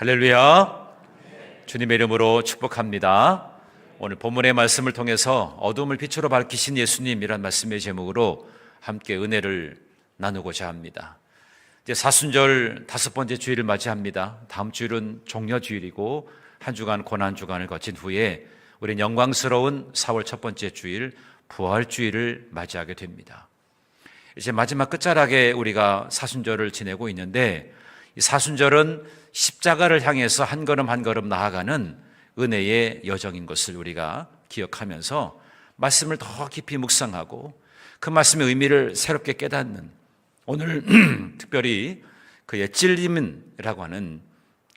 할렐루야. 주님의 이름으로 축복합니다. 오늘 본문의 말씀을 통해서 어둠을 빛으로 밝히신 예수님이란 말씀의 제목으로 함께 은혜를 나누고자 합니다. 이제 사순절 5번째 주일을 맞이합니다. 다음 주일은 종려주일이고 한 주간 고난 주간을 거친 후에 우리는 영광스러운 4월 첫 번째 주일 부활주일을 맞이하게 됩니다. 이제 마지막 끝자락에 우리가 사순절을 지내고 있는데, 이 사순절은 십자가를 향해서 한 걸음 한 걸음 나아가는 은혜의 여정인 것을 우리가 기억하면서 말씀을 더 깊이 묵상하고 그 말씀의 의미를 새롭게 깨닫는, 오늘 특별히 그의 찔림이라고 하는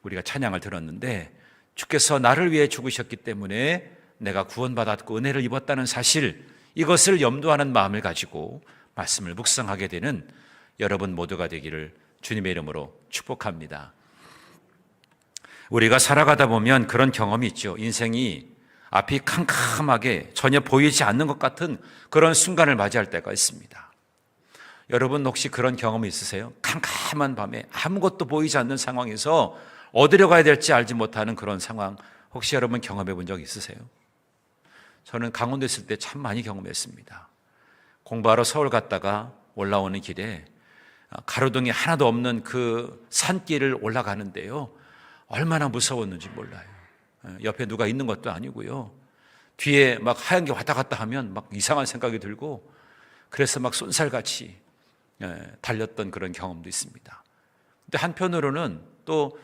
우리가 찬양을 들었는데, 주께서 나를 위해 죽으셨기 때문에 내가 구원받았고 은혜를 입었다는 사실, 이것을 염두하는 마음을 가지고 말씀을 묵상하게 되는 여러분 모두가 되기를 주님의 이름으로 축복합니다. 우리가 살아가다 보면 그런 경험이 있죠. 인생이 앞이 캄캄하게 전혀 보이지 않는 것 같은 그런 순간을 맞이할 때가 있습니다. 여러분 혹시 그런 경험이 있으세요? 캄캄한 밤에 아무것도 보이지 않는 상황에서 어디로 가야 될지 알지 못하는 그런 상황, 혹시 여러분 경험해 본 적 있으세요? 저는 강원도에 있을 때 참 많이 경험했습니다. 공부하러 서울 갔다가 올라오는 길에 가로등이 하나도 없는 그 산길을 올라가는데요, 얼마나 무서웠는지 몰라요. 옆에 누가 있는 것도 아니고요, 뒤에 막 하얀 게 왔다 갔다 하면 막 이상한 생각이 들고, 그래서 막 쏜살같이 달렸던 그런 경험도 있습니다. 근데 한편으로는 또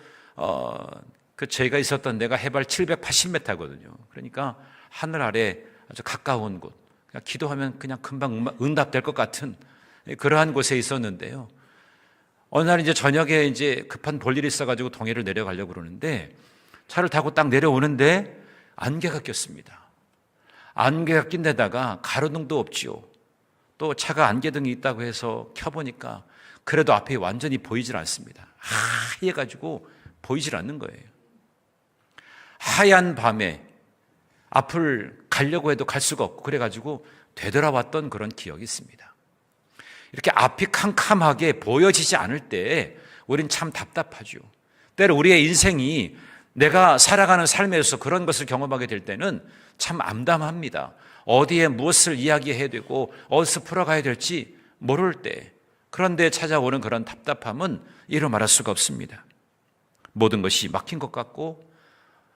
저희가 있었던 데가 해발 780m거든요. 그러니까 하늘 아래 아주 가까운 곳, 그냥 기도하면 그냥 금방 응답될 것 같은 그러한 곳에 있었는데요. 어느 날 이제 저녁에 이제 급한 볼일이 있어가지고 동해를 내려가려고 그러는데, 차를 타고 딱 내려오는데 안개가 꼈습니다. 안개가 낀 데다가 가로등도 없지요. 또 차가 안개등이 있다고 해서 켜보니까 그래도 앞이 완전히 보이질 않습니다. 하얘가지고 보이질 않는 거예요. 하얀 밤에 앞을 가려고 해도 갈 수가 없고, 그래가지고 되돌아왔던 그런 기억이 있습니다. 이렇게 앞이 캄캄하게 보여지지 않을 때 우린 참 답답하죠. 때로 우리의 인생이, 내가 살아가는 삶에서 그런 것을 경험하게 될 때는 참 암담합니다. 어디에 무엇을 이야기해야 되고 어디서 풀어가야 될지 모를 때, 그런데 찾아오는 그런 답답함은 이루 말할 수가 없습니다. 모든 것이 막힌 것 같고,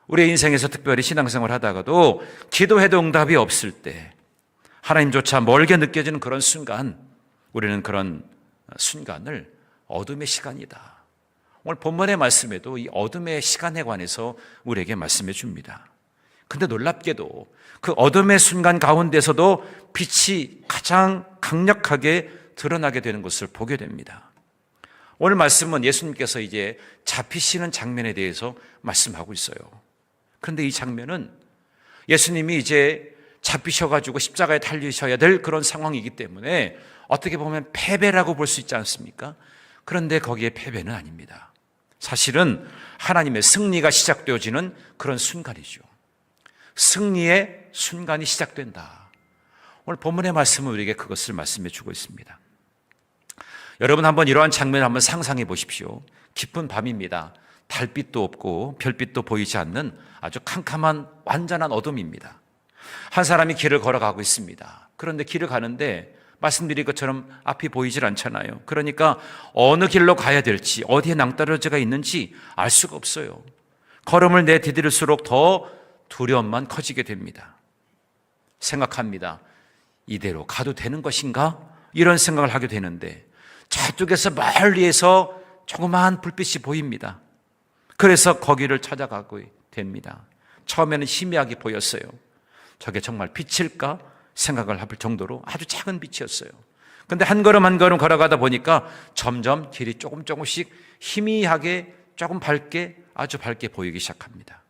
우리의 인생에서 특별히 신앙생활 하다가도 기도해도 응답이 없을 때, 하나님조차 멀게 느껴지는 그런 순간, 우리는 그런 순간을 어둠의 시간이다. 오늘 본문의 말씀에도 이 어둠의 시간에 관해서 우리에게 말씀해 줍니다. 근데 놀랍게도 그 어둠의 순간 가운데서도 빛이 가장 강력하게 드러나게 되는 것을 보게 됩니다. 오늘 말씀은 예수님께서 이제 잡히시는 장면에 대해서 말씀하고 있어요. 그런데 이 장면은 예수님이 이제 잡히셔가지고 십자가에 달리셔야 될 그런 상황이기 때문에 어떻게 보면 패배라고 볼 수 있지 않습니까? 그런데 거기에 패배는 아닙니다. 사실은 하나님의 승리가 시작되어지는 그런 순간이죠. 승리의 순간이 시작된다. 오늘 본문의 말씀은 우리에게 그것을 말씀해 주고 있습니다. 여러분 한번 이러한 장면을 한번 상상해 보십시오. 깊은 밤입니다. 달빛도 없고 별빛도 보이지 않는 아주 캄캄한 완전한 어둠입니다. 한 사람이 길을 걸어가고 있습니다. 그런데 길을 가는데 말씀드린 것처럼 앞이 보이질 않잖아요. 그러니까 어느 길로 가야 될지, 어디에 낭떠러지가 있는지 알 수가 없어요. 걸음을 내디딜수록 더 두려움만 커지게 됩니다. 생각합니다. 이대로 가도 되는 것인가? 이런 생각을 하게 되는데, 저쪽에서 멀리에서 조그마한 불빛이 보입니다. 그래서 거기를 찾아가고 됩니다. 처음에는 희미하게 보였어요. 저게 정말 빛일까 생각을 할 정도로 아주 작은 빛이었어요. 그런데 한 걸음 한 걸음 걸어가다 보니까 점점 길이 조금씩 희미하게, 조금 밝게, 아주 밝게 보이기 시작합니다.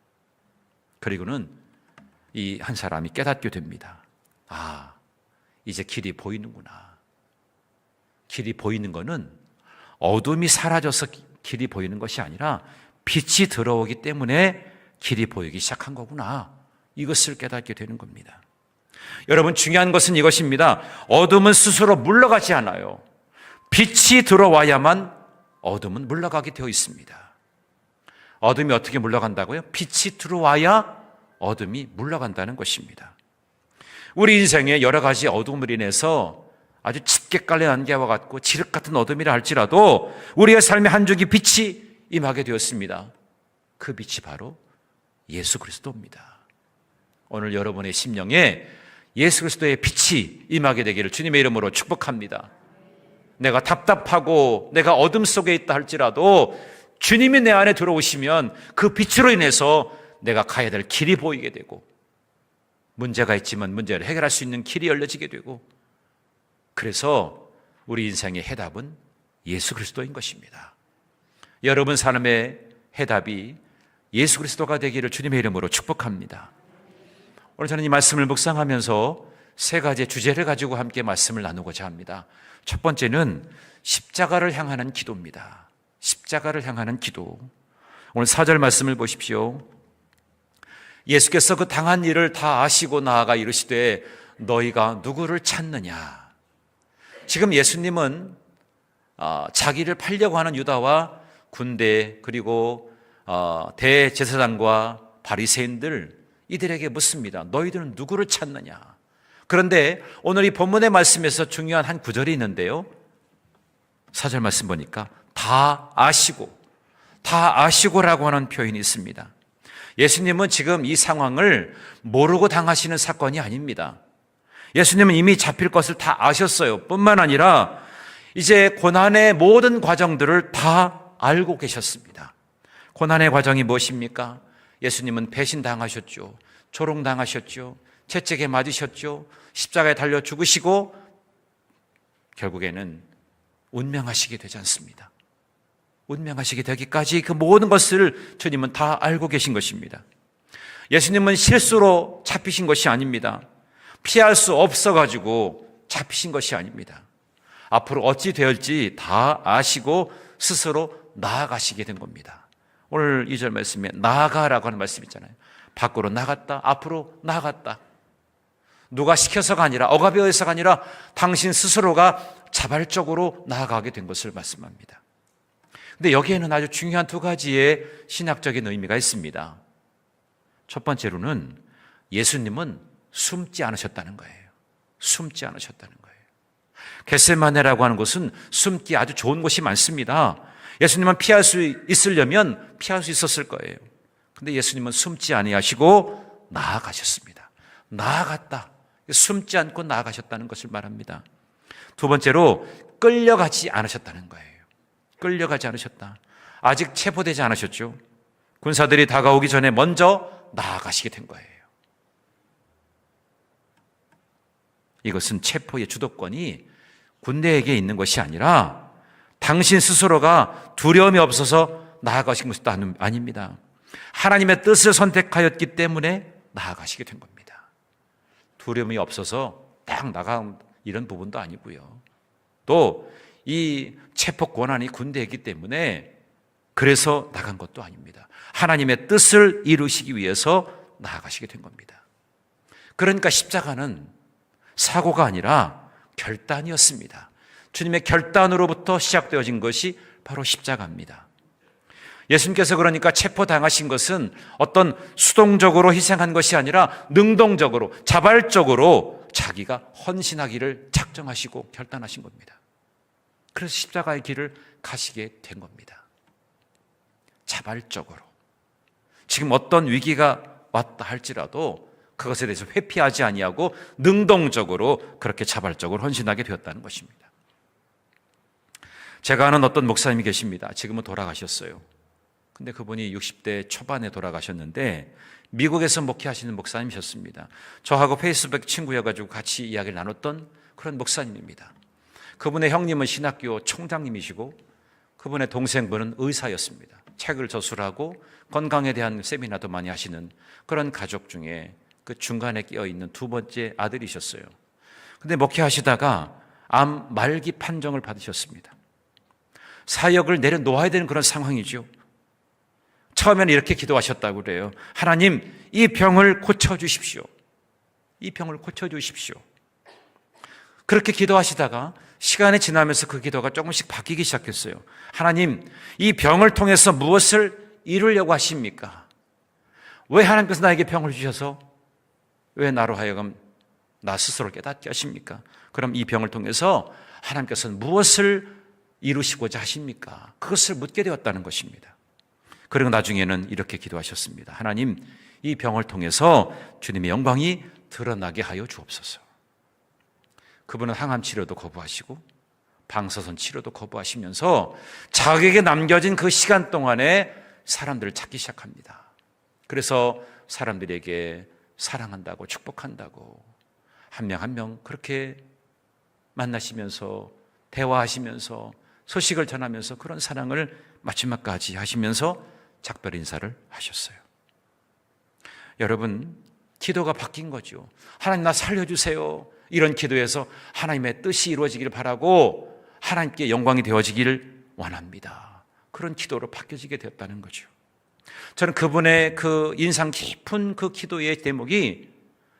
그리고는 이 한 사람이 깨닫게 됩니다. 아, 이제 길이 보이는구나. 길이 보이는 거는 어둠이 사라져서 길이 보이는 것이 아니라 빛이 들어오기 때문에 길이 보이기 시작한 거구나. 이것을 깨닫게 되는 겁니다. 여러분, 중요한 것은 이것입니다. 어둠은 스스로 물러가지 않아요. 빛이 들어와야만 어둠은 물러가게 되어 있습니다. 어둠이 어떻게 물러간다고요? 빛이 들어와야 어둠이 물러간다는 것입니다. 우리 인생에 여러 가지 어둠으로 인해서 아주 짙게 깔린 안개와 같고 칠흑 같은 어둠이라 할지라도 우리의 삶의 한 줄기 빛이 임하게 되었습니다. 그 빛이 바로 예수 그리스도입니다. 오늘 여러분의 심령에 예수 그리스도의 빛이 임하게 되기를 주님의 이름으로 축복합니다. 내가 답답하고 내가 어둠 속에 있다 할지라도 주님이 내 안에 들어오시면 그 빛으로 인해서 내가 가야 될 길이 보이게 되고, 문제가 있지만 문제를 해결할 수 있는 길이 열려지게 되고, 그래서 우리 인생의 해답은 예수 그리스도인 것입니다. 여러분 삶의 해답이 예수 그리스도가 되기를 주님의 이름으로 축복합니다. 오늘 저는 이 말씀을 묵상하면서 세 가지의 주제를 가지고 함께 말씀을 나누고자 합니다. 첫 번째는 십자가를 향하는 기도입니다. 십자가를 향하는 기도. 오늘 4절 말씀을 보십시오. 예수께서 그 당한 일을 다 아시고 나아가 이르시되 너희가 누구를 찾느냐. 지금 예수님은 자기를 팔려고 하는 유다와 군대 그리고 대제사장과 바리새인들 이들에게 묻습니다. 너희들은 누구를 찾느냐. 그런데 오늘 이 본문의 말씀에서 중요한 한 구절이 있는데요, 4절 말씀 보니까 다 아시고라고 하는 표현이 있습니다. 예수님은 지금 이 상황을 모르고 당하시는 사건이 아닙니다. 예수님은 이미 잡힐 것을 다 아셨어요. 뿐만 아니라 이제 고난의 모든 과정들을 다 알고 계셨습니다. 고난의 과정이 무엇입니까? 예수님은 배신당하셨죠. 조롱당하셨죠. 채찍에 맞으셨죠. 십자가에 달려 죽으시고 결국에는 운명하시게 되지 않습니다. 운명하시게 되기까지 그 모든 것을 주님은 다 알고 계신 것입니다. 예수님은 실수로 잡히신 것이 아닙니다. 피할 수 없어가지고 잡히신 것이 아닙니다. 앞으로 어찌 될지 다 아시고 스스로 나아가시게 된 겁니다. 오늘 2절 말씀에 나아가라고 하는 말씀 있잖아요. 밖으로 나갔다, 앞으로 나아갔다. 누가 시켜서가 아니라, 억압에 의해서가 아니라 당신 스스로가 자발적으로 나아가게 된 것을 말씀합니다. 근데 여기에는 아주 중요한 두 가지의 신학적인 의미가 있습니다. 첫 번째로는 예수님은 숨지 않으셨다는 거예요. 숨지 않으셨다는 거예요. 겟세마네라고 하는 곳은 숨기 아주 좋은 곳이 많습니다. 예수님은 피할 수 있으려면 피할 수 있었을 거예요. 근데 예수님은 숨지 아니하시고 나아가셨습니다. 나아갔다. 숨지 않고 나아가셨다는 것을 말합니다. 두 번째로 끌려가지 않으셨다는 거예요. 끌려가지 않으셨다. 아직 체포되지 않으셨죠. 군사들이 다가오기 전에 먼저 나아가시게 된 거예요. 이것은 체포의 주도권이 군대에게 있는 것이 아니라 당신 스스로가 두려움이 없어서 나아가신 것도 아닙니다. 하나님의 뜻을 선택하였기 때문에 나아가시게 된 겁니다. 두려움이 없어서 딱 나간 이런 부분도 아니고요. 또 이 체포 권한이 군대이기 때문에 그래서 나간 것도 아닙니다. 하나님의 뜻을 이루시기 위해서 나아가시게 된 겁니다. 그러니까 십자가는 사고가 아니라 결단이었습니다. 주님의 결단으로부터 시작되어진 것이 바로 십자가입니다. 예수님께서 그러니까 체포당하신 것은 어떤 수동적으로 희생한 것이 아니라 능동적으로, 자발적으로 자기가 헌신하기를 작정하시고 결단하신 겁니다. 그래서 십자가의 길을 가시게 된 겁니다. 자발적으로. 지금 어떤 위기가 왔다 할지라도 그것에 대해서 회피하지 아니하고 능동적으로 그렇게 자발적으로 헌신하게 되었다는 것입니다. 제가 아는 어떤 목사님이 계십니다. 지금은 돌아가셨어요. 근데 그분이 60대 초반에 돌아가셨는데 미국에서 목회하시는 목사님이셨습니다. 저하고 페이스북 친구여가지고 같이 이야기를 나눴던 그런 목사님입니다. 그분의 형님은 신학교 총장님이시고 그분의 동생분은 의사였습니다. 책을 저술하고 건강에 대한 세미나도 많이 하시는 그런 가족 중에 그 중간에 끼어있는 두 번째 아들이셨어요. 근데 목회하시다가 암 말기 판정을 받으셨습니다. 사역을 내려놓아야 되는 그런 상황이죠. 처음에는 이렇게 기도하셨다고 그래요. 하나님, 이 병을 고쳐주십시오. 이 병을 고쳐주십시오. 그렇게 기도하시다가 시간이 지나면서 그 기도가 조금씩 바뀌기 시작했어요. 하나님, 이 병을 통해서 무엇을 이루려고 하십니까? 왜 하나님께서 나에게 병을 주셔서 왜 나로 하여금 나 스스로 깨닫게 하십니까? 그럼 이 병을 통해서 하나님께서는 무엇을 이루시고자 하십니까? 그것을 묻게 되었다는 것입니다. 그리고 나중에는 이렇게 기도하셨습니다. 하나님, 이 병을 통해서 주님의 영광이 드러나게 하여 주옵소서. 그분은 항암 치료도 거부하시고 방사선 치료도 거부하시면서 자기에게 남겨진 그 시간 동안에 사람들을 찾기 시작합니다. 그래서 사람들에게 사랑한다고 축복한다고 한 명 한 명 그렇게 만나시면서 대화하시면서 소식을 전하면서 그런 사랑을 마지막까지 하시면서 작별 인사를 하셨어요. 여러분, 기도가 바뀐 거죠. 하나님, 나 살려주세요. 이런 기도에서 하나님의 뜻이 이루어지기를 바라고 하나님께 영광이 되어지기를 원합니다. 그런 기도로 바뀌어지게 되었다는 거죠. 저는 그분의 그 인상 깊은 그 기도의 대목이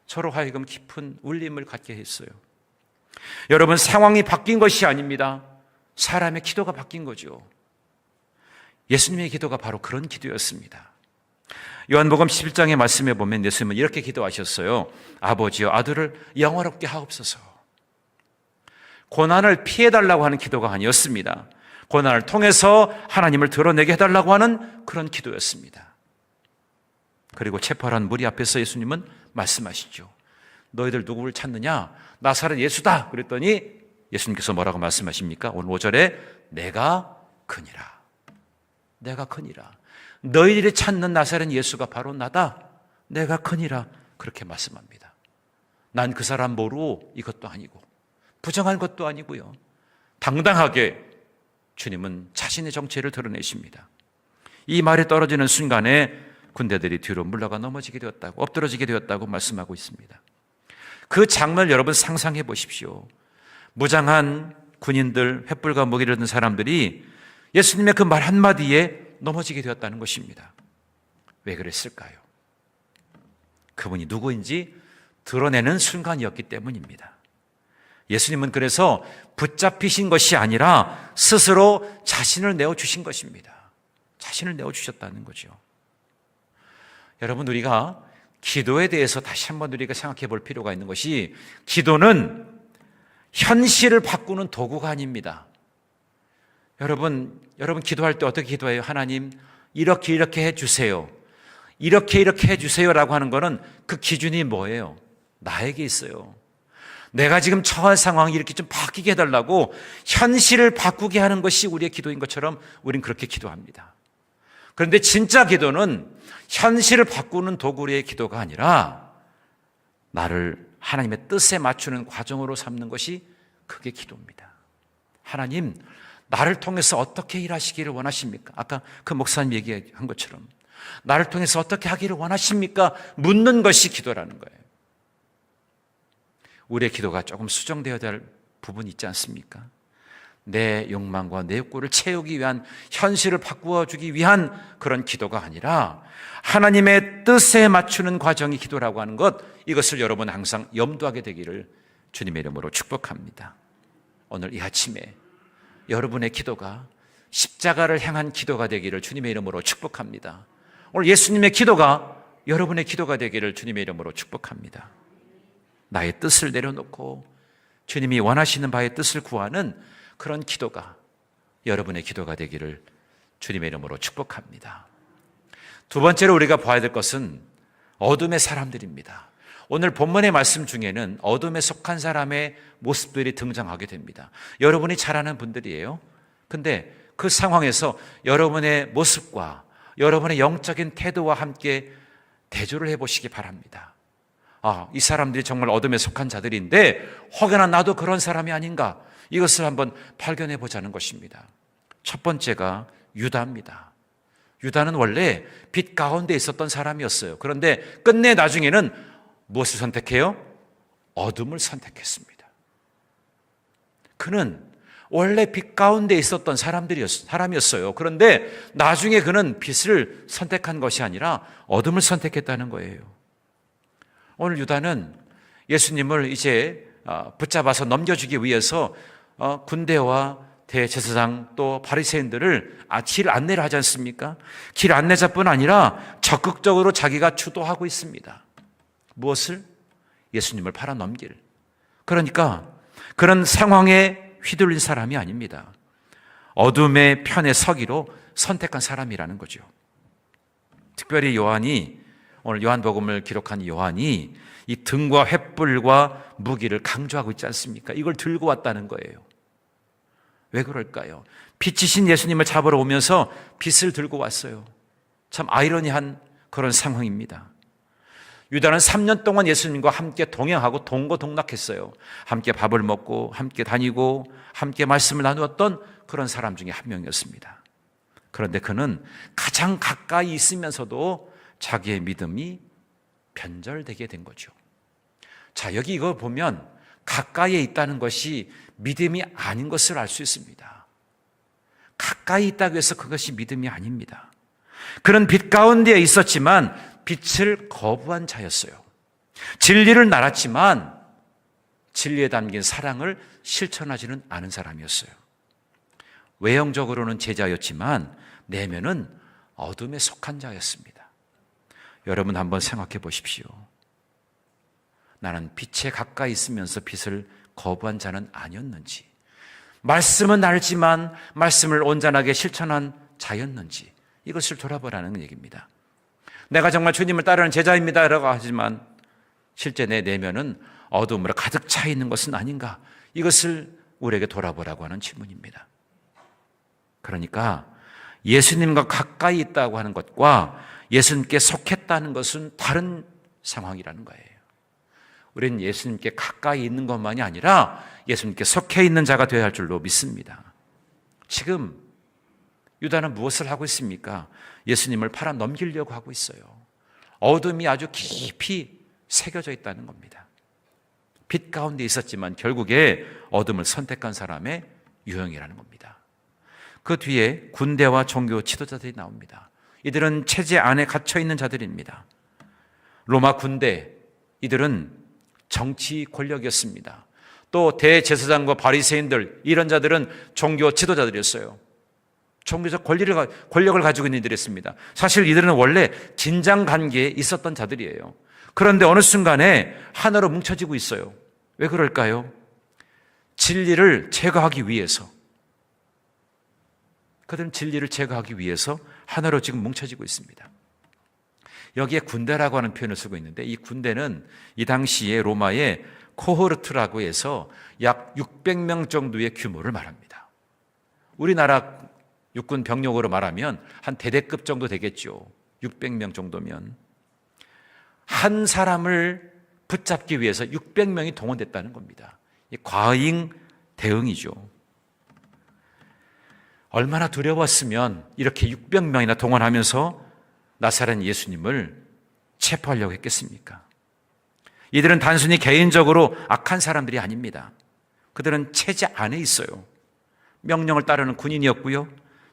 저로 하여금 깊은 울림을 갖게 했어요. 여러분, 상황이 바뀐 것이 아닙니다. 사람의 기도가 바뀐 거죠. 예수님의 기도가 바로 그런 기도였습니다. 요한복음 11장의 말씀에 보면 예수님은 이렇게 기도하셨어요. 아버지여, 아들을 영화롭게 하옵소서. 고난을 피해달라고 하는 기도가 아니었습니다. 고난을 통해서 하나님을 드러내게 해달라고 하는 그런 기도였습니다. 그리고 체포한 무리 앞에서 예수님은 말씀하시죠. 너희들 누구를 찾느냐? 나사렛 예수다. 그랬더니 예수님께서 뭐라고 말씀하십니까? 오늘 5절에 내가 크니라. 내가 크니라. 너희들이 찾는 나사렛 예수가 바로 나다. 내가 크니라. 그렇게 말씀합니다. 난 그 사람 모르고 이것도 아니고 부정한 것도 아니고요. 당당하게 주님은 자신의 정체를 드러내십니다. 이 말이 떨어지는 순간에 군대들이 뒤로 물러가 넘어지게 되었다고, 엎드러지게 되었다고 말씀하고 있습니다. 그 장면을 여러분 상상해 보십시오. 무장한 군인들, 횃불과 무기를 든 사람들이 예수님의 그 말 한마디에 넘어지게 되었다는 것입니다. 왜 그랬을까요? 그분이 누구인지 드러내는 순간이었기 때문입니다. 예수님은 그래서 붙잡히신 것이 아니라 스스로 자신을 내어주신 것입니다. 자신을 내어주셨다는 거죠. 여러분, 우리가 기도에 대해서 다시 한번 우리가 생각해 볼 필요가 있는 것이, 기도는 현실을 바꾸는 도구가 아닙니다. 여러분 기도할 때 어떻게 기도해요? 하나님, 이렇게 해주세요. 이렇게 해주세요라고 하는 거는 그 기준이 뭐예요? 나에게 있어요. 내가 지금 처한 상황이 이렇게 좀 바뀌게 해달라고 현실을 바꾸게 하는 것이 우리의 기도인 것처럼 우린 그렇게 기도합니다. 그런데 진짜 기도는 현실을 바꾸는 도구의 기도가 아니라 나를 하나님의 뜻에 맞추는 과정으로 삼는 것이 그게 기도입니다. 하나님, 나를 통해서 어떻게 일하시기를 원하십니까? 아까 그 목사님 얘기한 것처럼 나를 통해서 어떻게 하기를 원하십니까? 묻는 것이 기도라는 거예요. 우리의 기도가 조금 수정되어야 될 부분이 있지 않습니까? 내 욕망과 내 욕구를 채우기 위한, 현실을 바꾸어주기 위한 그런 기도가 아니라 하나님의 뜻에 맞추는 과정이 기도라고 하는 것, 이것을 여러분 항상 염두하게 되기를 주님의 이름으로 축복합니다. 오늘 이 아침에 여러분의 기도가 십자가를 향한 기도가 되기를 주님의 이름으로 축복합니다. 오늘 예수님의 기도가 여러분의 기도가 되기를 주님의 이름으로 축복합니다. 나의 뜻을 내려놓고 주님이 원하시는 바의 뜻을 구하는 그런 기도가 여러분의 기도가 되기를 주님의 이름으로 축복합니다. 두 번째로 우리가 봐야 될 것은 어둠의 사람들입니다. 오늘 본문의 말씀 중에는 어둠에 속한 사람의 모습들이 등장하게 됩니다. 여러분이 잘 아는 분들이에요. 근데 그 상황에서 여러분의 모습과 여러분의 영적인 태도와 함께 대조를 해보시기 바랍니다. 이 사람들이 정말 어둠에 속한 자들인데 혹여나 나도 그런 사람이 아닌가, 이것을 한번 발견해 보자는 것입니다. 첫 번째가 유다입니다. 유다는 원래 빛 가운데 있었던 사람이었어요. 그런데 끝내 나중에는 무엇을 선택해요? 어둠을 선택했습니다. 그는 원래 빛 가운데 있었던 사람이었어요. 그런데 나중에 그는 빛을 선택한 것이 아니라 어둠을 선택했다는 거예요. 오늘 유다는 예수님을 이제 붙잡아서 넘겨주기 위해서 군대와 대제사장 또 바리새인들을 길 안내를 하지 않습니까? 길 안내자뿐 아니라 적극적으로 자기가 주도하고 있습니다. 무엇을? 예수님을 팔아넘길. 그러니까 그런 상황에 휘둘린 사람이 아닙니다. 어둠의 편에 서기로 선택한 사람이라는 거죠. 특별히 오늘 요한복음을 기록한 요한이 이 등과 횃불과 무기를 강조하고 있지 않습니까? 이걸 들고 왔다는 거예요. 왜 그럴까요? 빛이신 예수님을 잡으러 오면서 빛을 들고 왔어요. 참 아이러니한 그런 상황입니다. 유다는 3년 동안 예수님과 함께 동행하고 동고동락했어요. 함께 밥을 먹고 함께 다니고 함께 말씀을 나누었던 그런 사람 중에 한 명이었습니다. 그런데 그는 가장 가까이 있으면서도 자기의 믿음이 변절되게 된 거죠. 자, 여기 이거 보면 가까이에 있다는 것이 믿음이 아닌 것을 알 수 있습니다. 가까이 있다고 해서 그것이 믿음이 아닙니다. 그는 빛 가운데에 있었지만 빛을 거부한 자였어요. 진리를 알았지만 진리에 담긴 사랑을 실천하지는 않은 사람이었어요. 외형적으로는 제자였지만 내면은 어둠에 속한 자였습니다. 여러분 한번 생각해 보십시오. 나는 빛에 가까이 있으면서 빛을 거부한 자는 아니었는지, 말씀은 알지만 말씀을 온전하게 실천한 자였는지, 이것을 돌아보라는 얘기입니다. 내가 정말 주님을 따르는 제자입니다 라고 하지만 실제 내 내면은 어둠으로 가득 차 있는 것은 아닌가, 이것을 우리에게 돌아보라고 하는 질문입니다. 그러니까 예수님과 가까이 있다고 하는 것과 예수님께 속했다는 것은 다른 상황이라는 거예요. 우리는 예수님께 가까이 있는 것만이 아니라 예수님께 속해 있는 자가 되어야 할 줄로 믿습니다. 지금 유다는 무엇을 하고 있습니까? 예수님을 팔아 넘기려고 하고 있어요. 어둠이 아주 깊이 새겨져 있다는 겁니다. 빛 가운데 있었지만 결국에 어둠을 선택한 사람의 유형이라는 겁니다. 그 뒤에 군대와 종교 지도자들이 나옵니다. 이들은 체제 안에 갇혀 있는 자들입니다. 로마 군대, 이들은 정치 권력이었습니다. 또 대제사장과 바리새인들, 이런 자들은 종교 지도자들이었어요. 종교적 권력을 가지고 있는 이들이었습니다. 사실 이들은 원래 긴장 관계에 있었던 자들이에요. 그런데 어느 순간에 하나로 뭉쳐지고 있어요. 왜 그럴까요? 진리를 제거하기 위해서, 그들은 진리를 제거하기 위해서 하나로 지금 뭉쳐지고 있습니다. 여기에 군대라고 하는 표현을 쓰고 있는데, 이 군대는 이 당시에 로마의 코호르트라고 해서 약 600명 정도의 규모를 말합니다. 우리나라 육군 병력으로 말하면 한 대대급 정도 되겠죠. 600명 정도면. 한 사람을 붙잡기 위해서 600명이 동원됐다는 겁니다. 과잉 대응이죠. 얼마나 두려웠으면 이렇게 600명이나 동원하면서 나사렛 예수님을 체포하려고 했겠습니까? 이들은 단순히 개인적으로 악한 사람들이 아닙니다. 그들은 체제 안에 있어요. 명령을 따르는 군인이었고요,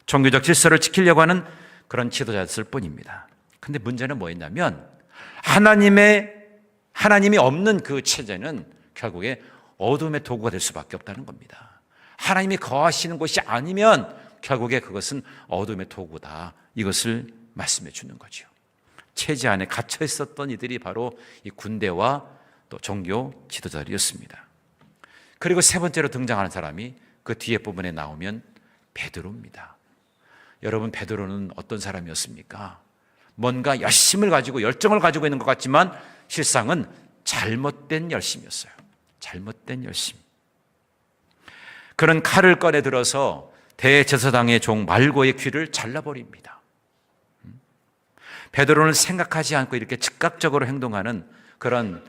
종교적 질서를 지키려고 하는 그런 지도자였을 뿐입니다. 그런데 문제는 뭐였냐면 하나님이 없는 그 체제는 결국에 어둠의 도구가 될 수밖에 없다는 겁니다. 하나님이 거하시는 곳이 아니면 결국에 그것은 어둠의 도구다, 이것을 말씀해 주는 거죠. 체제 안에 갇혀 있었던 이들이 바로 이 군대와 또 종교 지도자들이었습니다. 그리고 세 번째로 등장하는 사람이 그 뒤에 부분에 나오면 베드로입니다. 여러분, 베드로는 어떤 사람이었습니까? 뭔가 열심을 가지고 열정을 가지고 있는 것 같지만 실상은 잘못된 열심이었어요. 잘못된 열심. 그는 칼을 꺼내 들어서 대제사장의 종 말고의 귀를 잘라버립니다. 베드로는 생각하지 않고 이렇게 즉각적으로 행동하는 그런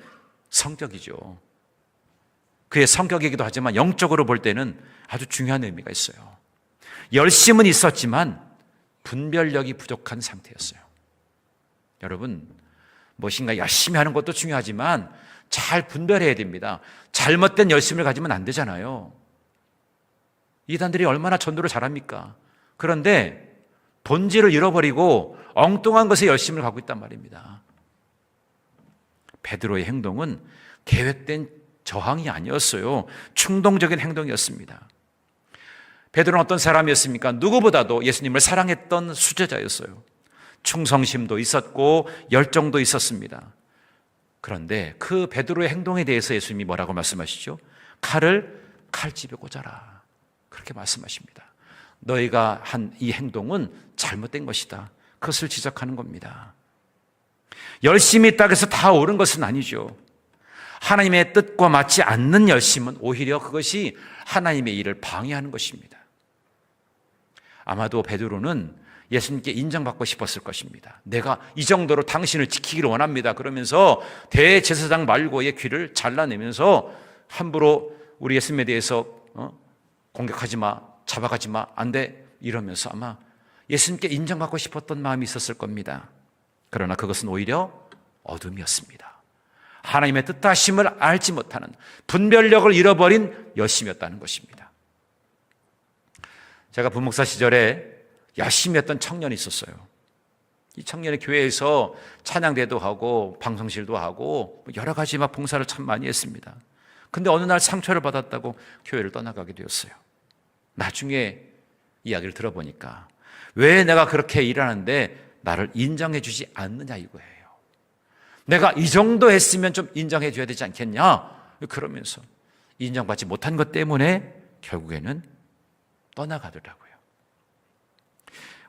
성격이죠. 그의 성격이기도 하지만 영적으로 볼 때는 아주 중요한 의미가 있어요. 열심은 있었지만 분별력이 부족한 상태였어요. 여러분, 무엇인가 열심히 하는 것도 중요하지만 잘 분별해야 됩니다. 잘못된 열심을 가지면 안 되잖아요. 이단들이 얼마나 전도를 잘합니까? 그런데 본질을 잃어버리고 엉뚱한 것에 열심을 갖고 있단 말입니다. 베드로의 행동은 계획된 저항이 아니었어요. 충동적인 행동이었습니다. 베드로는 어떤 사람이었습니까? 누구보다도 예수님을 사랑했던 수제자였어요. 충성심도 있었고 열정도 있었습니다. 그런데 그 베드로의 행동에 대해서 예수님이 뭐라고 말씀하시죠? 칼을 칼집에 꽂아라, 그렇게 말씀하십니다. 너희가 한 이 행동은 잘못된 것이다, 그것을 지적하는 겁니다. 열심히 있다고 해서 다 옳은 것은 아니죠. 하나님의 뜻과 맞지 않는 열심은 오히려 그것이 하나님의 일을 방해하는 것입니다. 아마도 베드로는 예수님께 인정받고 싶었을 것입니다. 내가 이 정도로 당신을 지키기를 원합니다, 그러면서 대제사장 말고의 귀를 잘라내면서 함부로 우리 예수님에 대해서 공격하지 마, 잡아가지 마, 안 돼, 이러면서 아마 예수님께 인정받고 싶었던 마음이 있었을 겁니다. 그러나 그것은 오히려 어둠이었습니다. 하나님의 뜻하심을 알지 못하는, 분별력을 잃어버린 열심이었다는 것입니다. 제가 부목사 시절에 열심히 했던 청년이 있었어요. 이 청년이 교회에서 찬양대도 하고 방송실도 하고 여러 가지 막 봉사를 참 많이 했습니다. 근데 어느 날 상처를 받았다고 교회를 떠나가게 되었어요. 나중에 이야기를 들어보니까 왜 내가 그렇게 일하는데 나를 인정해 주지 않느냐 이거예요. 내가 이 정도 했으면 좀 인정해 줘야 되지 않겠냐, 그러면서 인정받지 못한 것 때문에 결국에는 떠나가더라고요.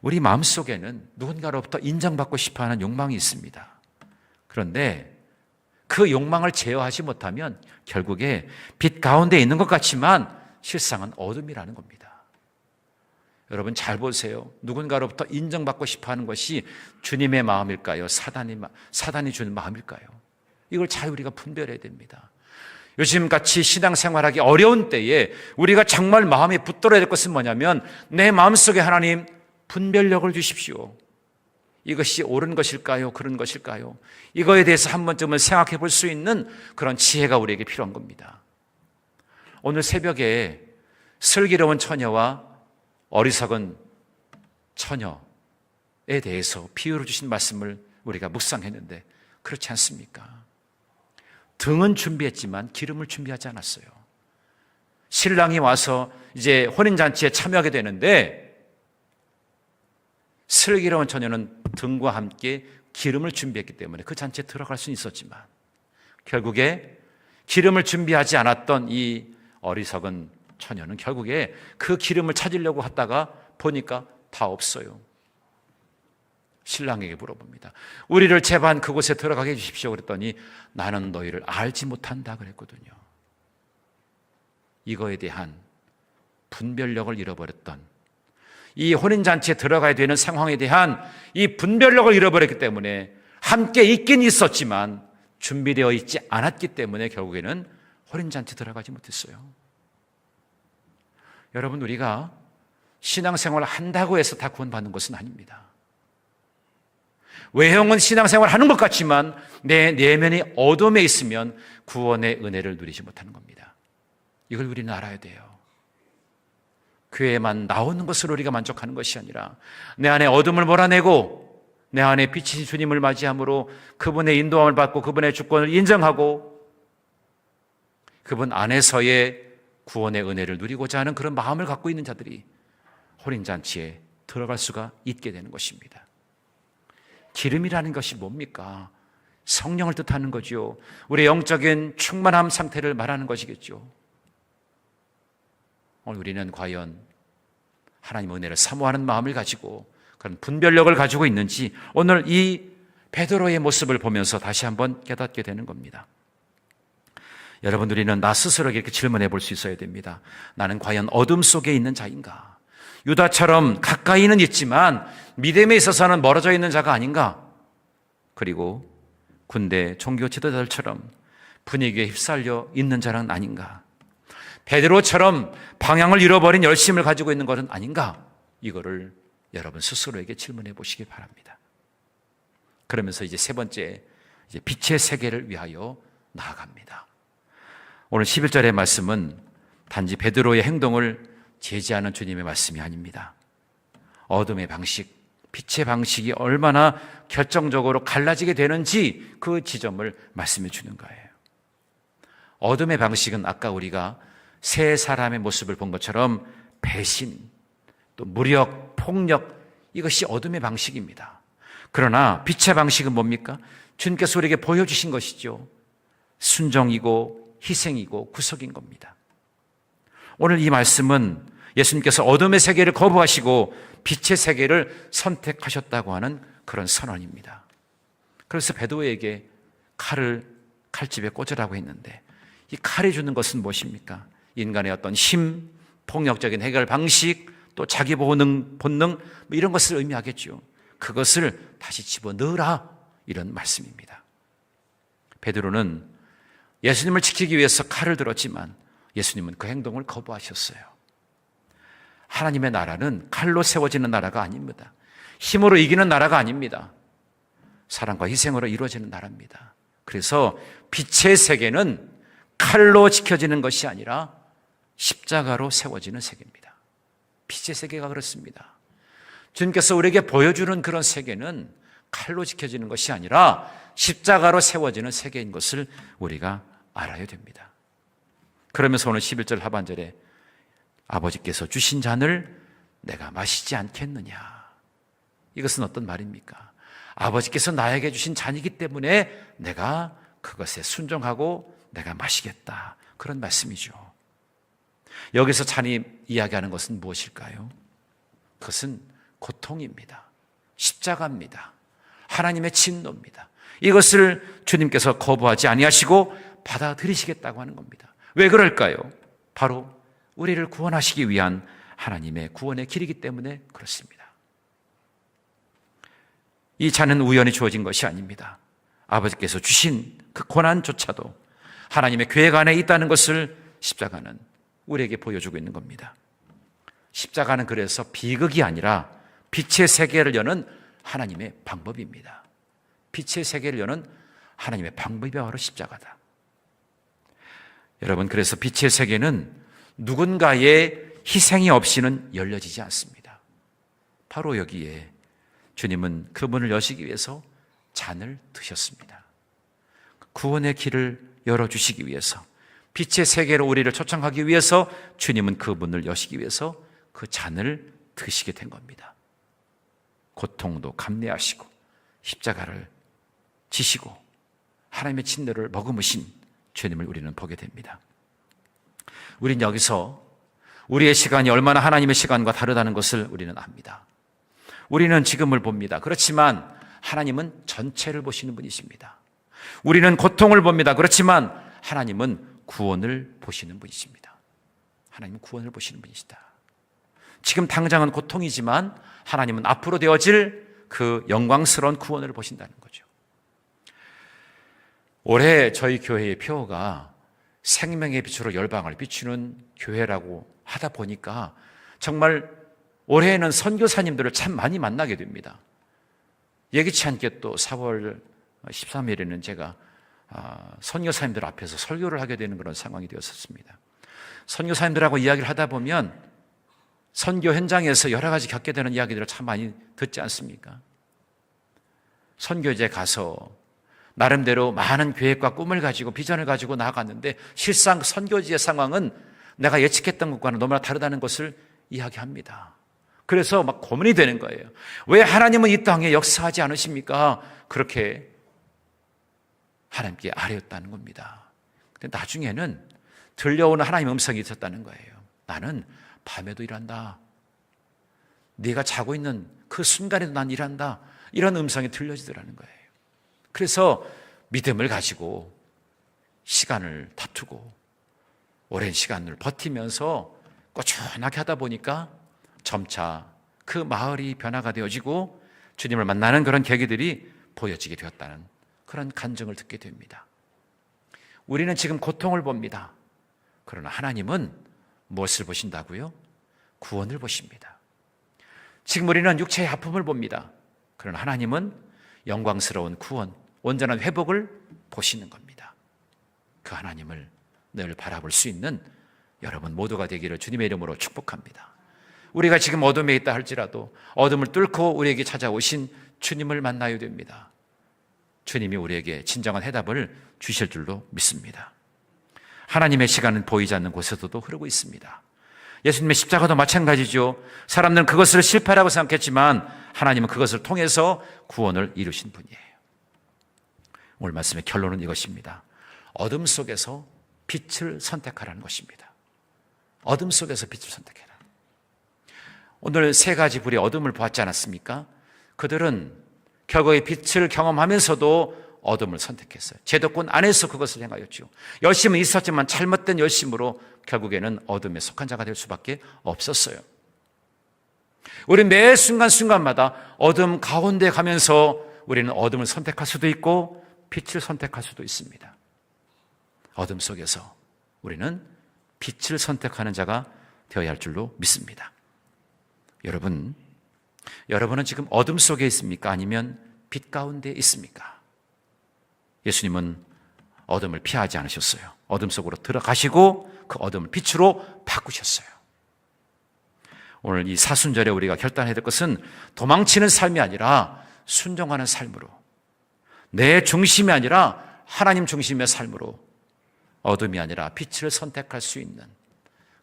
우리 마음속에는 누군가로부터 인정받고 싶어하는 욕망이 있습니다. 그런데 그 욕망을 제어하지 못하면 결국에 빛 가운데 있는 것 같지만 실상은 어둠이라는 겁니다. 여러분 잘 보세요. 누군가로부터 인정받고 싶어하는 것이 주님의 마음일까요? 사단이 주는 마음일까요? 이걸 잘 우리가 분별해야 됩니다. 요즘같이 신앙생활하기 어려운 때에 우리가 정말 마음에 붙들어야 될 것은 뭐냐면, 내 마음속에 하나님 분별력을 주십시오. 이것이 옳은 것일까요? 그런 것일까요? 이거에 대해서 한 번쯤은 생각해 볼 수 있는 그런 지혜가 우리에게 필요한 겁니다. 오늘 새벽에 슬기로운 처녀와 어리석은 처녀에 대해서 비유를 주신 말씀을 우리가 묵상했는데, 그렇지 않습니까? 등은 준비했지만 기름을 준비하지 않았어요. 신랑이 와서 이제 혼인잔치에 참여하게 되는데, 슬기로운 처녀는 등과 함께 기름을 준비했기 때문에 그 잔치에 들어갈 수는 있었지만, 결국에 기름을 준비하지 않았던 이 어리석은 처녀는 결국에 그 기름을 찾으려고 하다가 보니까 다 없어요. 신랑에게 물어봅니다. 우리를 제발 그곳에 들어가게 해주십시오. 그랬더니 나는 너희를 알지 못한다 그랬거든요. 이거에 대한 분별력을 잃어버렸던, 이 혼인잔치에 들어가야 되는 상황에 대한 이 분별력을 잃어버렸기 때문에, 함께 있긴 있었지만 준비되어 있지 않았기 때문에 결국에는 혼인잔치 들어가지 못했어요. 여러분, 우리가 신앙생활을 한다고 해서 다 구원받는 것은 아닙니다. 외형은 신앙생활을 하는 것 같지만 내 내면이 어둠에 있으면 구원의 은혜를 누리지 못하는 겁니다. 이걸 우리는 알아야 돼요. 교회에만 나오는 것으로 우리가 만족하는 것이 아니라, 내 안에 어둠을 몰아내고 내 안에 빛이신 주님을 맞이함으로 그분의 인도함을 받고 그분의 주권을 인정하고 그분 안에서의 구원의 은혜를 누리고자 하는 그런 마음을 갖고 있는 자들이 혼인잔치에 들어갈 수가 있게 되는 것입니다. 기름이라는 것이 뭡니까? 성령을 뜻하는 거죠. 우리의 영적인 충만함 상태를 말하는 것이겠죠. 오늘 우리는 과연 하나님의 은혜를 사모하는 마음을 가지고 그런 분별력을 가지고 있는지, 오늘 이 베드로의 모습을 보면서 다시 한번 깨닫게 되는 겁니다. 여러분, 우리는 나 스스로에게 이렇게 질문해 볼 수 있어야 됩니다. 나는 과연 어둠 속에 있는 자인가? 유다처럼 가까이는 있지만 믿음에 있어서는 멀어져 있는 자가 아닌가? 그리고 군대 종교 지도자들처럼 분위기에 휩쓸려 있는 자는 아닌가? 베드로처럼 방향을 잃어버린 열심을 가지고 있는 것은 아닌가? 이거를 여러분 스스로에게 질문해 보시기 바랍니다. 그러면서 이제 세 번째, 이제 빛의 세계를 위하여 나아갑니다. 오늘 11절의 말씀은 단지 베드로의 행동을 제지하는 주님의 말씀이 아닙니다. 어둠의 방식, 빛의 방식이 얼마나 결정적으로 갈라지게 되는지 그 지점을 말씀해 주는 거예요. 어둠의 방식은 아까 우리가 세 사람의 모습을 본 것처럼 배신, 또 무력, 폭력, 이것이 어둠의 방식입니다. 그러나 빛의 방식은 뭡니까? 주님께서 우리에게 보여주신 것이죠. 순종이고 희생이고 구속인 겁니다. 오늘 이 말씀은 예수님께서 어둠의 세계를 거부하시고 빛의 세계를 선택하셨다고 하는 그런 선언입니다. 그래서 베드로에게 칼을 칼집에 꽂으라고 했는데, 이 칼이 주는 것은 무엇입니까? 인간의 어떤 힘, 폭력적인 해결 방식, 또 자기 본능, 뭐 이런 것을 의미하겠죠. 그것을 다시 집어넣으라, 이런 말씀입니다. 베드로는 예수님을 지키기 위해서 칼을 들었지만 예수님은 그 행동을 거부하셨어요. 하나님의 나라는 칼로 세워지는 나라가 아닙니다. 힘으로 이기는 나라가 아닙니다. 사랑과 희생으로 이루어지는 나라입니다. 그래서 빛의 세계는 칼로 지켜지는 것이 아니라 십자가로 세워지는 세계입니다. 빛의 세계가 그렇습니다. 주님께서 우리에게 보여주는 그런 세계는 칼로 지켜지는 것이 아니라 십자가로 세워지는 세계인 것을 우리가 알아야 됩니다. 그러면서 오늘 11절 하반절에 아버지께서 주신 잔을 내가 마시지 않겠느냐. 이것은 어떤 말입니까? 아버지께서 나에게 주신 잔이기 때문에 내가 그것에 순종하고 내가 마시겠다. 그런 말씀이죠. 여기서 잔이 이야기하는 것은 무엇일까요? 그것은 고통입니다. 십자가입니다. 하나님의 진노입니다. 이것을 주님께서 거부하지 아니하시고 받아들이시겠다고 하는 겁니다. 왜 그럴까요? 바로 우리를 구원하시기 위한 하나님의 구원의 길이기 때문에 그렇습니다. 이 잔은 우연히 주어진 것이 아닙니다. 아버지께서 주신 그 고난조차도 하나님의 계획 안에 있다는 것을 십자가는 우리에게 보여주고 있는 겁니다. 십자가는 그래서 비극이 아니라 빛의 세계를 여는 하나님의 방법입니다. 빛의 세계를 여는 하나님의 방법이 바로 십자가다. 여러분, 그래서 빛의 세계는 누군가의 희생이 없이는 열려지지 않습니다. 바로 여기에 주님은 그 문을 여시기 위해서 잔을 드셨습니다. 구원의 길을 열어주시기 위해서, 빛의 세계로 우리를 초청하기 위해서 주님은 그 문을 여시기 위해서 그 잔을 드시게 된 겁니다. 고통도 감내하시고 십자가를 지시고 하나님의 진노를 머금으신 주님을 우리는 보게 됩니다. 우린 여기서 우리의 시간이 얼마나 하나님의 시간과 다르다는 것을 우리는 압니다. 우리는 지금을 봅니다. 그렇지만 하나님은 전체를 보시는 분이십니다. 우리는 고통을 봅니다. 그렇지만 하나님은 구원을 보시는 분이십니다. 하나님은 구원을 보시는 분이시다. 지금 당장은 고통이지만 하나님은 앞으로 되어질 그 영광스러운 구원을 보신다는 거죠. 올해 저희 교회의 표어가 생명의 빛으로 열방을 비추는 교회라고 하다 보니까 정말 올해에는 선교사님들을 참 많이 만나게 됩니다. 예기치 않게 또 4월 13일에는 제가 선교사님들 앞에서 설교를 하게 되는 그런 상황이 되었었습니다. 선교사님들하고 이야기를 하다 보면 선교 현장에서 여러 가지 겪게 되는 이야기들을 참 많이 듣지 않습니까? 선교지에 가서 나름대로 많은 계획과 꿈을 가지고 비전을 가지고 나아갔는데 실상 선교지의 상황은 내가 예측했던 것과는 너무나 다르다는 것을 이야기합니다. 그래서 막 고민이 되는 거예요. 왜 하나님은 이 땅에 역사하지 않으십니까? 그렇게 하나님께 아뢰었다는 겁니다. 근데 나중에는 들려오는 하나님의 음성이 있었다는 거예요. 나는 밤에도 일한다. 네가 자고 있는 그 순간에도 난 일한다. 이런 음성이 들려지더라는 거예요. 그래서 믿음을 가지고 시간을 다투고 오랜 시간을 버티면서 꾸준하게 하다 보니까 점차 그 마을이 변화가 되어지고 주님을 만나는 그런 계기들이 보여지게 되었다는 그런 간증을 듣게 됩니다. 우리는 지금 고통을 봅니다. 그러나 하나님은 무엇을 보신다고요? 구원을 보십니다. 지금 우리는 육체의 아픔을 봅니다. 그러나 하나님은 영광스러운 구원, 온전한 회복을 보시는 겁니다. 그 하나님을 늘 바라볼 수 있는 여러분 모두가 되기를 주님의 이름으로 축복합니다. 우리가 지금 어둠에 있다 할지라도 어둠을 뚫고 우리에게 찾아오신 주님을 만나야 됩니다. 주님이 우리에게 진정한 해답을 주실 줄로 믿습니다. 하나님의 시간은 보이지 않는 곳에서도 흐르고 있습니다. 예수님의 십자가도 마찬가지죠. 사람들은 그것을 실패라고 생각했지만 하나님은 그것을 통해서 구원을 이루신 분이에요. 오늘 말씀의 결론은 이것입니다. 어둠 속에서 빛을 선택하라는 것입니다. 어둠 속에서 빛을 선택해라. 오늘 세 가지 불의 어둠을 보았지 않았습니까? 그들은 결국에 빛을 경험하면서도 어둠을 선택했어요. 제도권 안에서 그것을 행하였죠. 열심은 있었지만 잘못된 열심으로 결국에는 어둠에 속한 자가 될 수밖에 없었어요. 우리 매 순간순간마다 어둠 가운데 가면서 우리는 어둠을 선택할 수도 있고 빛을 선택할 수도 있습니다. 어둠 속에서 우리는 빛을 선택하는 자가 되어야 할 줄로 믿습니다. 여러분은 지금 어둠 속에 있습니까? 아니면 빛 가운데 있습니까? 예수님은 어둠을 피하지 않으셨어요. 어둠 속으로 들어가시고 그 어둠을 빛으로 바꾸셨어요. 오늘 이 사순절에 우리가 결단해야 될 것은 도망치는 삶이 아니라 순종하는 삶으로, 내 중심이 아니라 하나님 중심의 삶으로 어둠이 아니라 빛을 선택할 수 있는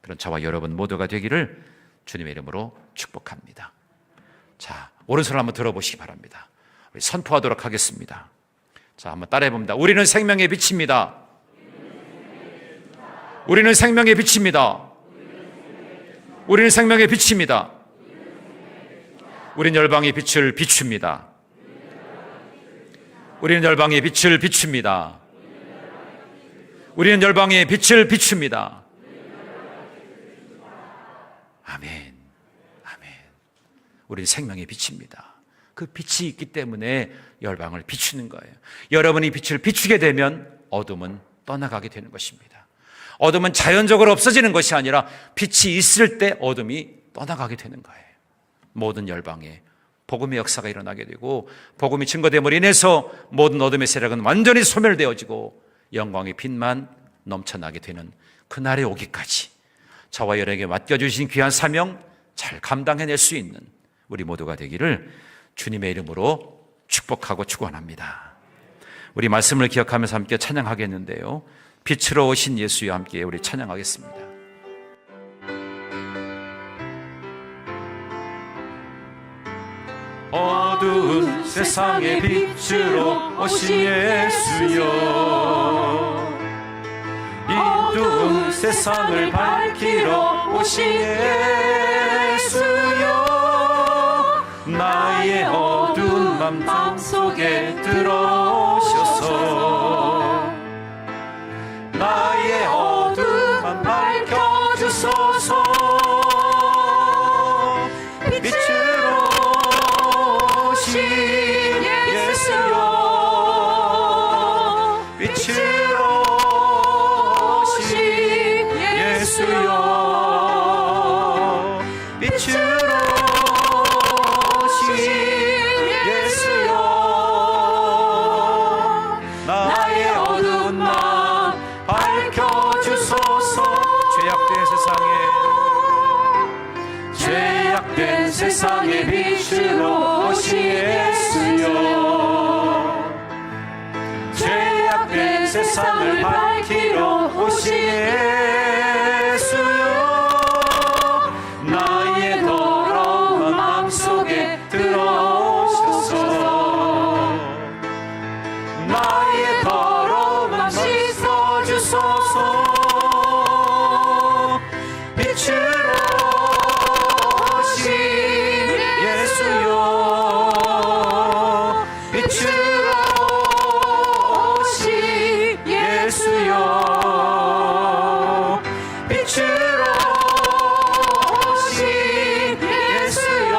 그런 저와 여러분 모두가 되기를 주님의 이름으로 축복합니다. 자, 오른손을 한번 들어보시기 바랍니다. 우리 선포하도록 하겠습니다. 자, 한번 따라해 봅니다. 우리는 생명의 빛입니다. 우리는 생명의 빛입니다. 우리는 생명의 빛입니다. 우리는 열방의 빛을 비춥니다. 우리는 열방의 빛을 비춥니다. 우리는 열방의 빛을 비춥니다. 아멘. 아멘. 우리는 생명의 빛입니다. 그 빛이 있기 때문에 열방을 비추는 거예요. 여러분이 빛을 비추게 되면 어둠은 떠나가게 되는 것입니다. 어둠은 자연적으로 없어지는 것이 아니라 빛이 있을 때 어둠이 떠나가게 되는 거예요. 모든 열방에 복음의 역사가 일어나게 되고 복음이 증거됨으로 인해서 모든 어둠의 세력은 완전히 소멸되어지고 영광의 빛만 넘쳐나게 되는 그날에 오기까지 저와 여러분에게 맡겨주신 귀한 사명 잘 감당해낼 수 있는 우리 모두가 되기를 주님의 이름으로 축복하고 축원합니다. 우리 말씀을 기억하면서 함께 찬양하겠는데요, 빛으로 오신 예수와 함께 우리 찬양하겠습니다. 어두운 세상의 빛으로 오신 예수여, 어두운 세상을 밝히러 오신 예수여, 나의 어두운 맘 속에 들어오셔서 나의 어두운 맘 밝혀주소서. 빛으로 오신 예수여, 빛으로 오신 예수여, 빛으로 오신 예수여, 나의 어두운 맘 밝혀주소서. 죄악된 세상의 빛으로 오신 예수여, 죄악된 세상을 밝히러 오신 예수여, 나의 더러운 마음속에 들어오셔서 나의 더러운 마음 씻어주소서. 빛으로 오신 예수여, 빛으로 오신 예수여, 빛으로 오신 예수여,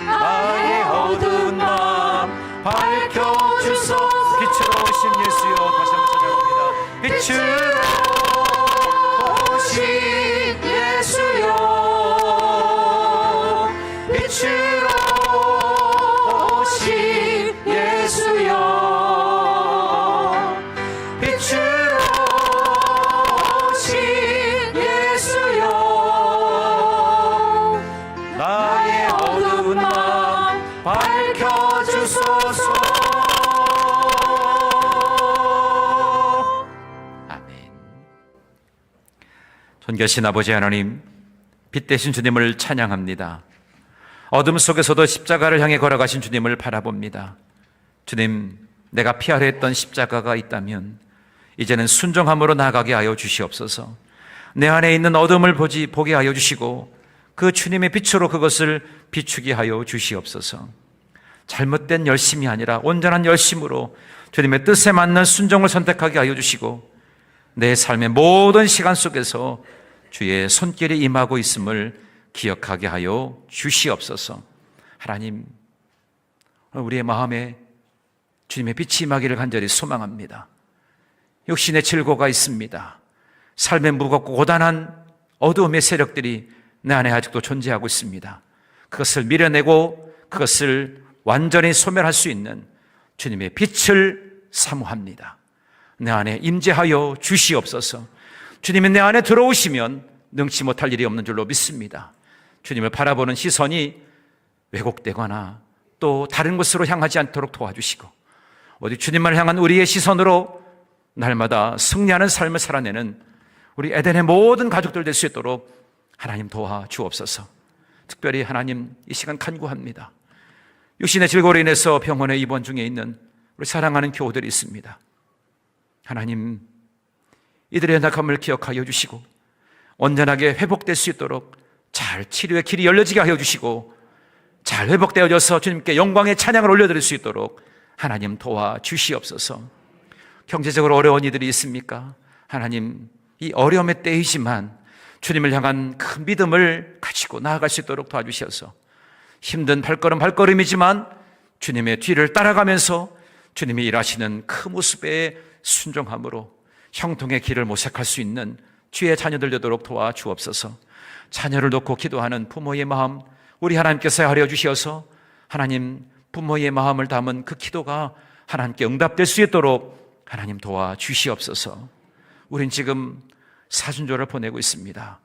나의 어두운 마음 밝혀주소서. 빛으로 오신 예수여, 다시 한번 찾아봅니다. 빛으로 오신 예수여, 빛으로 오신 예수여, 빛으로 오신 예수여, 나의 어두운 마음 밝혀주소서. 아멘. 존귀하신 아버지 하나님, 빛 대신 주님을 찬양합니다. 어둠 속에서도 십자가를 향해 걸어가신 주님을 바라봅니다. 주님, 내가 피하려 했던 십자가가 있다면 이제는 순종함으로 나아가게 하여 주시옵소서. 내 안에 있는 어둠을 보게 하여 주시고 그 주님의 빛으로 그것을 비추게 하여 주시옵소서. 잘못된 열심이 아니라 온전한 열심으로 주님의 뜻에 맞는 순종을 선택하게 하여 주시고 내 삶의 모든 시간 속에서 주의 손길이 임하고 있음을 기억하게 하여 주시옵소서. 하나님, 우리의 마음에 주님의 빛이 임하기를 간절히 소망합니다. 육신의 질고가 있습니다. 삶의 무겁고 고단한 어두움의 세력들이 내 안에 아직도 존재하고 있습니다. 그것을 밀어내고 그것을 완전히 소멸할 수 있는 주님의 빛을 사모합니다. 내 안에 임재하여 주시옵소서. 주님이 내 안에 들어오시면 능치 못할 일이 없는 줄로 믿습니다. 주님을 바라보는 시선이 왜곡되거나 또 다른 곳으로 향하지 않도록 도와주시고 어디 주님을 향한 우리의 시선으로 날마다 승리하는 삶을 살아내는 우리 에덴의 모든 가족들 될 수 있도록 하나님 도와주옵소서. 특별히 하나님, 이 시간 간구합니다. 육신의 질고로 인해서 병원에 입원 중에 있는 우리 사랑하는 교우들이 있습니다. 하나님, 이들의 연약함을 기억하여 주시고 온전하게 회복될 수 있도록 잘 치료의 길이 열려지게 하여 주시고 잘 회복되어져서 주님께 영광의 찬양을 올려드릴 수 있도록 하나님 도와주시옵소서. 경제적으로 어려운 이들이 있습니까? 하나님, 이 어려움의 때이지만 주님을 향한 큰 믿음을 가지고 나아갈 수 있도록 도와주셔서 힘든 발걸음이지만 주님의 뒤를 따라가면서 주님이 일하시는 그 모습에 순종함으로 형통의 길을 모색할 수 있는 주의 자녀들 되도록 도와주옵소서. 자녀를 놓고 기도하는 부모의 마음 우리 하나님께서 하려 주셔서 하나님, 부모의 마음을 담은 그 기도가 하나님께 응답될 수 있도록 하나님 도와주시옵소서. 우린 지금 사순절을 보내고 있습니다.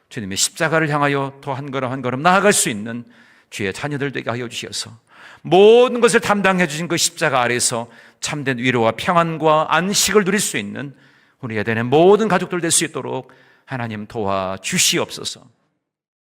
주님의 십자가를 향하여 더 한 걸음 한 걸음 나아갈 수 있는 주의 자녀들 되게 하여 주셔서 모든 것을 담당해 주신 그 십자가 아래서 참된 위로와 평안과 안식을 누릴 수 있는 우리 에덴의 모든 가족들 될 수 있도록 하나님 도와주시옵소서.